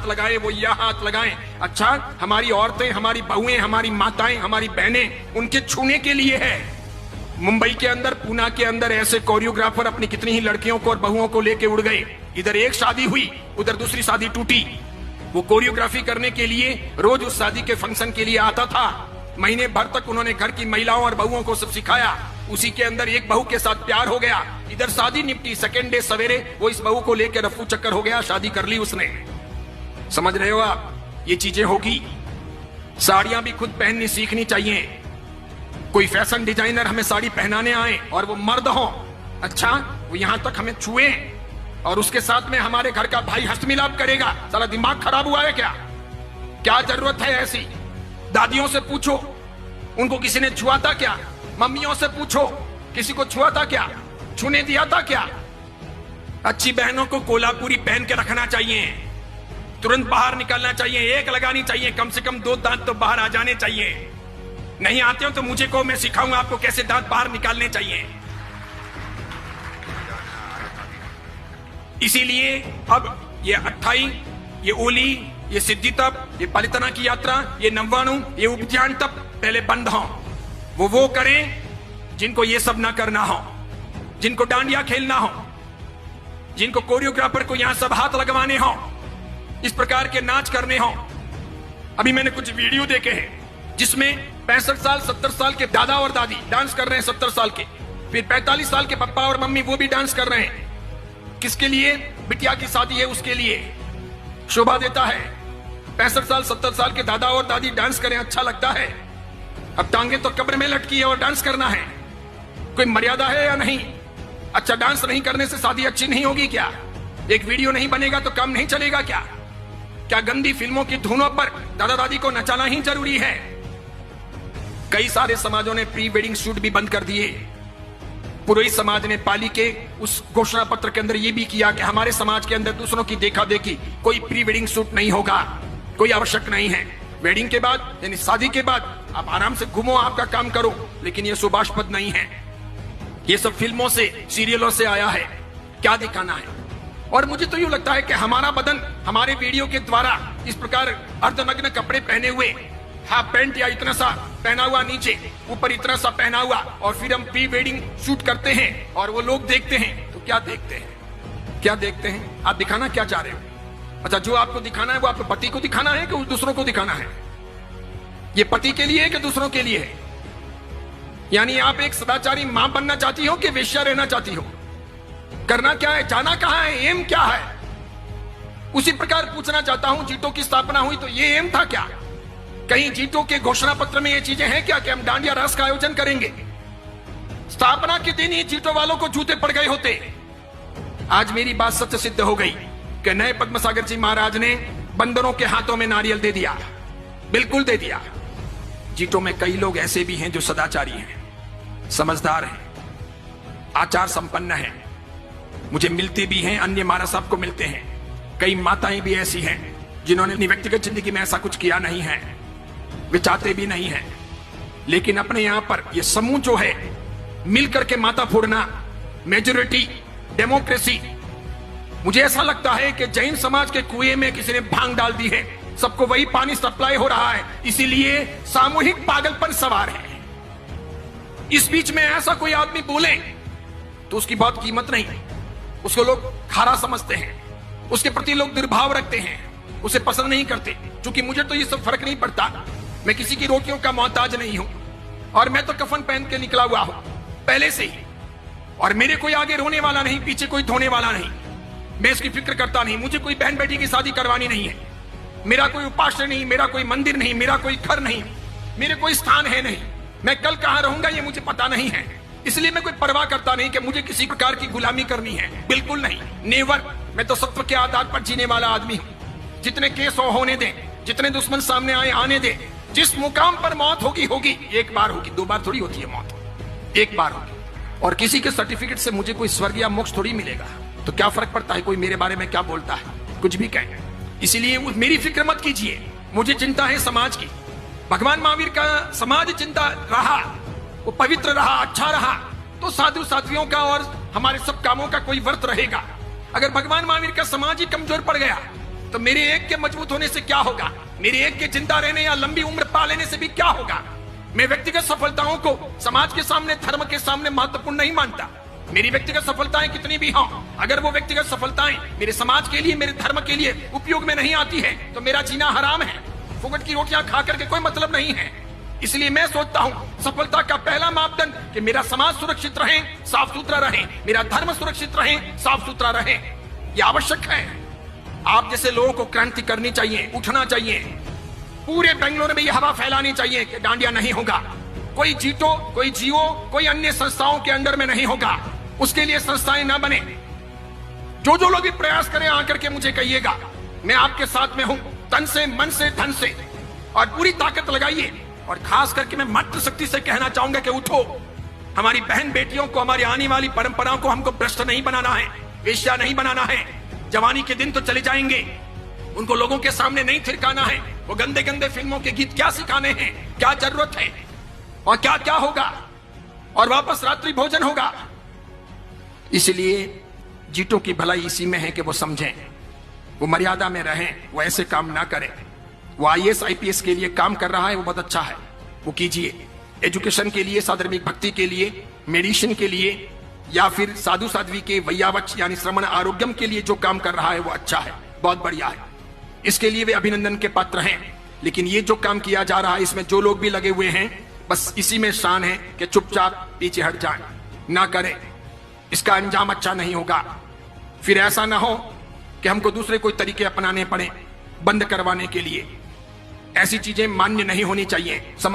हाथ लगाए वो यह हाथ लगाएं। अच्छा, हमारी औरतें, हमारी बहुएं, हमारी माताएं, हमारी बहनें उनके छूने के लिए है। मुंबई के अंदर, पूना के अंदर ऐसे कोरियोग्राफर अपनी कितनी ही लड़कियों को और बहुओं को लेके उड़ गए। इधर एक शादी हुई, उधर दूसरी शादी टूटी। वो कोरियोग्राफी करने के लिए रोज उस शादी के फंक्शन के लिए आता था। महीने भर तक उन्होंने घर की महिलाओं और बहुओं को सब सिखाया। उसी के अंदर एक बहू के साथ प्यार हो गया। इधर शादी निपटी, सेकेंड डे सवेरे वो इस बहू को लेकर रफू चक्कर हो गया, शादी कर ली उसने। समझ रहे हो आप? ये चीजें होगी। साड़ियां भी खुद पहननी सीखनी चाहिए। कोई फैशन डिजाइनर हमें साड़ी पहनाने आए और वो मर्द हो, अच्छा, वो यहां तक हमें छुए और उसके साथ में हमारे घर का भाई हस्तमिलाप करेगा। साला दिमाग खराब हुआ है क्या? क्या जरूरत है ऐसी? दादियों से पूछो, उनको किसी ने छुआ था क्या? मम्मियों से पूछो, किसी को छुआ था क्या? छूने दिया था क्या? अच्छी बहनों को कोल्हापुरी पहन के रखना चाहिए, तुरंत बाहर निकलना चाहिए, एक लगानी चाहिए, कम से कम 2 दांत तो बाहर आ जाने चाहिए। नहीं आते हो तो मुझे को, मैं सिखाऊंगा आपको कैसे दांत बाहर निकालने चाहिए। इसीलिए अब ये 28, ये ओली, ये सिद्धि तप, ये पालितना की यात्रा, ये नव्वाणु, ये उपध्यान तप पहले बंद हो। वो करें जिनको ये सब ना करना हो, जिनको डांडिया खेलना हो, जिनको कोरियोग्राफर को यहां सब हाथ लगवाने हो, इस प्रकार के नाच करने हो। अभी मैंने कुछ वीडियो देखे हैं जिसमें 65 साल 70 साल के दादा और दादी डांस कर रहे हैं, 70 साल के, फिर 45 साल के पापा और मम्मी वो भी डांस कर रहे हैं। किसके लिए? बिटिया की शादी है उसके लिए। शोभा देता है। 65 साल 70 साल के दादा और दादी डांस करें, अच्छा लगता है। अब टांगे तो कब्र में लटकी है और डांस करना है, कोई मर्यादा है या नहीं? अच्छा, डांस नहीं करने से शादी अच्छी नहीं होगी क्या? एक वीडियो नहीं बनेगा तो काम नहीं चलेगा क्या? क्या गंदी फिल्मों की धुनों पर दादा दादी को नचाना ही जरूरी है? कई सारे समाजों ने प्री वेडिंग शूट भी बंद कर दिए। पुरोहित समाज ने पाली के उस घोषणा पत्र के अंदर यह भी किया कि हमारे समाज के अंदर दूसरों की देखा देखी कोई प्री वेडिंग शूट नहीं होगा, कोई आवश्यक नहीं है। वेडिंग के बाद यानी शादी के बाद आप आराम से घूमो, आपका काम करो, लेकिन यह सुभाषपद नहीं है। ये सब फिल्मों से, सीरियलों से आया है। क्या दिखाना है? और मुझे तो यूं लगता है कि हमारा बदन हमारे वीडियो के द्वारा इस प्रकार अर्धनग्न कपड़े पहने हुए, हाफ पैंट या इतना सा पहना हुआ, नीचे ऊपर इतना सा पहना हुआ, और फिर हम प्री वेडिंग शूट करते हैं और वो लोग देखते हैं तो क्या देखते हैं? क्या देखते हैं? आप दिखाना क्या चाह रहे हो? अच्छा, जो आपको दिखाना है वो आपके पति को दिखाना है कि दूसरों को दिखाना है? ये पति के लिए है कि दूसरों के लिए है? यानी आप एक सदाचारी मां बनना चाहती हो कि वेश्या रहना चाहती हो? करना क्या है? जाना कहां है? एम क्या है? उसी प्रकार पूछना चाहता हूं, जीटो की स्थापना हुई तो ये एम था क्या? कहीं जीटो के घोषणा पत्र में ये चीजें हैं क्या कि हम डांडिया रास का आयोजन करेंगे? स्थापना के दिन ही जीटो वालों को जूते पड़ गए होते। आज मेरी बात सत्य सिद्ध हो गई कि नए पद्मसागर जी महाराज ने बंदरों के हाथों में नारियल दे दिया, बिल्कुल दे दिया। जीटो में कई लोग ऐसे भी हैं जो सदाचारी हैं, समझदार हैं, आचार संपन्न हैं, मुझे मिलते भी हैं, अन्य महाराज साहब को मिलते हैं। कई माताएं भी ऐसी हैं जिन्होंने अपनी व्यक्तिगत जिंदगी में ऐसा कुछ किया नहीं है, वे चाहते भी नहीं हैं, लेकिन अपने यहां पर ये समूह जो है मिलकर के माता फोड़ना, मेजोरिटी डेमोक्रेसी, मुझे ऐसा लगता है कि जैन समाज के कुएं में किसी ने भांग डाल दी है, सबको वही पानी सप्लाई हो रहा है, इसीलिए सामूहिक पागलपन सवार है। इस बीच में ऐसा कोई आदमी बोले तो उसकी बहुत कीमत नहीं, उसको लोग खारा समझते हैं, उसके प्रति लोग दुर्भाव रखते हैं, उसे पसंद नहीं करते। क्योंकि मुझे तो ये सब फर्क नहीं पड़ता, मैं किसी की रोटियों का मोहताज नहीं हूं, और मैं तो कफन पहन के निकला हुआ हूं पहले से ही, और मेरे कोई आगे रोने वाला नहीं, पीछे कोई धोने वाला नहीं, मैं इसकी फिक्र करता नहीं। मुझे कोई बहन बेटी की शादी करवानी नहीं है, मेरा कोई उपास्य नहीं, मेरा कोई मंदिर नहीं, मेरा कोई घर नहीं, मेरे कोई स्थान है नहीं, मैं कल कहां रहूंगा ये मुझे पता नहीं है, इसलिए मैं कोई परवाह करता नहीं कि मुझे किसी प्रकार की गुलामी करनी है, बिल्कुल नहीं, नेवर। मैं तो सत्व के आधार पर जीने वाला आदमी हूं। जितने केस होने दें, जितने दुश्मन सामने आए आने दे, जिस मुकाम पर मौत होगी होगी, एक बार होगी, 2 बार थोड़ी होती है मौत, एक बार होगी। और किसी के सर्टिफिकेट से मुझे कोई स्वर्ग या मोक्ष थोड़ी मिलेगा, तो क्या फर्क पड़ता है कोई मेरे बारे में क्या बोलता है, कुछ भी कहे। इसलिए मेरी फिक्र मत कीजिए, मुझे चिंता है समाज की। भगवान महावीर का समाज चिंता रहा, वो पवित्र रहा, अच्छा रहा, तो साधु साध्वियों का और हमारे सब कामों का कोई वर्त रहेगा। अगर भगवान महावीर का समाज ही कमजोर पड़ गया तो मेरे एक के मजबूत होने से क्या होगा? मेरे एक के जिंदा रहने या लंबी उम्र पा लेने से भी क्या होगा? मैं व्यक्तिगत सफलताओं को समाज के सामने, धर्म के सामने महत्वपूर्ण नहीं मानता। मेरी व्यक्तिगत सफलताएं कितनी भी हों, अगर वो व्यक्तिगत सफलताएं मेरे समाज के लिए, मेरे धर्म के लिए उपयोग में नहीं आती है तो मेरा जीना हराम है। फुकट की रोटियां खा करके कोई मतलब नहीं है। इसलिए मैं सोचता हूं सफलता का पहला मापदंड कि मेरा समाज सुरक्षित रहे, साफ सुथरा रहे, मेरा धर्म सुरक्षित रहे, साफ सुथरा रहे। यह आवश्यक है। आप जैसे लोगों को क्रांति करनी चाहिए, उठना चाहिए। पूरे बेंगलुरु में यह हवा फैलानी चाहिए कि डांडिया नहीं होगा, कोई जीतो, कोई जियो, कोई अन्य संस्थाओं के अंडर में नहीं होगा। उसके लिए संस्थाएं ना बने। जो लोग भी प्रयास करें आकर के मुझे कहिएगा, मैं आपके साथ में हूं, तन से, मन से, धन से, और पूरी ताकत लगाइए। और खास करके मैं मातृ शक्ति से कहना चाहूंगा कि उठो। हमारी बहन बेटियों को, हमारी आने वाली परंपराओं को हमको भ्रष्ट नहीं बनाना है, वेश्या नहीं बनाना है। जवानी के दिन तो चले जाएंगे, उनको लोगों के सामने नहीं थिरकाना है। वो गंदे गंदे फिल्मों के गीत क्या सिखाने हैं, क्या जरूरत है, और क्या क्या होगा, और वापस रात्रि भोजन होगा। इसलिए जीतों की भलाई इसी में है कि वो समझें, वो मर्यादा में रहें, वो ऐसे काम ना करें। वो IAS IPS के लिए काम कर रहा है, वो बहुत अच्छा है, वो कीजिए। एजुकेशन के लिए, साधर्मिक भक्ति के लिए, मेडिसिन के लिए, या फिर साधु साध्वी के वैयावच यानी श्रवण आरोग्यम के लिए जो काम कर रहा है वो अच्छा है, बहुत बढ़िया है। इसके लिए वे अभिनंदन के पात्र हैं। लेकिन ये जो काम किया जा रहा है, इसमें जो लोग भी लगे हुए हैं, बस इसी में शान है कि चुपचाप पीछे हट जाएं, ना करें। इसका अंजाम अच्छा नहीं होगा। फिर ऐसा ना हो कि हमको दूसरे कोई तरीके अपनाने पड़े बंद करवाने के लिए। ऐसी चीजें मान्य नहीं होनी चाहिए। समाज